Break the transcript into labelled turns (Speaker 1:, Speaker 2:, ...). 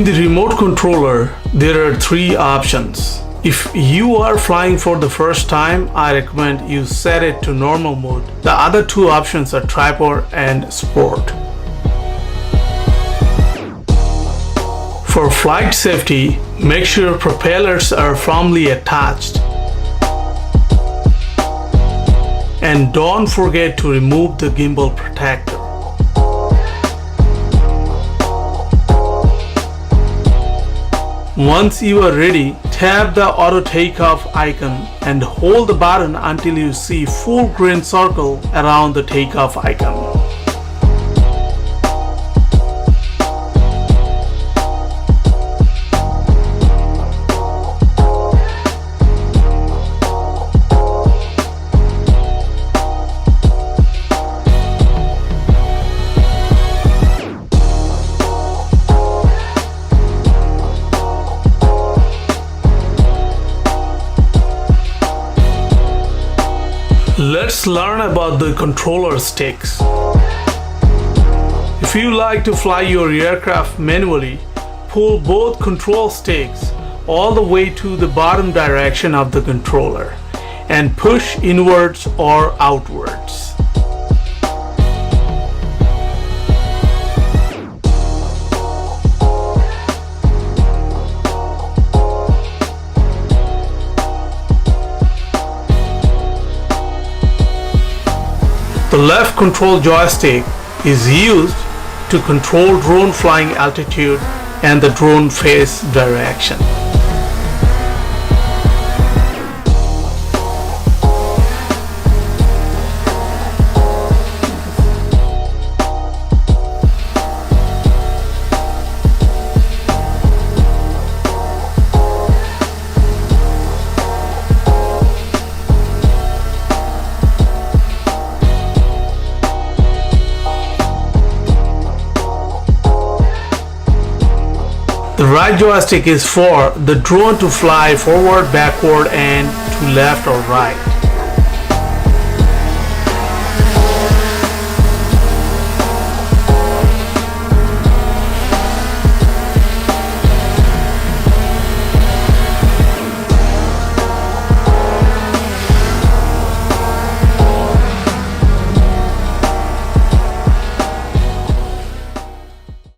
Speaker 1: In the remote controller, there are three options. If you are flying for the first time, I recommend you set it to normal mode. The other two options are tripod and sport. For flight safety, make sure propellers are firmly attached. And don't forget to remove the gimbal protector. Once you are ready, tap the auto takeoff icon and hold the button until you see full green circle around the takeoff icon. Let's learn about the controller sticks. If you like to fly your aircraft manually, pull both control sticks all the way to the bottom direction of the controller and push inwards or outwards. The left control joystick is used to control drone flying altitude and the drone face direction. The right joystick is for the drone to fly forward, backward, and to left or right.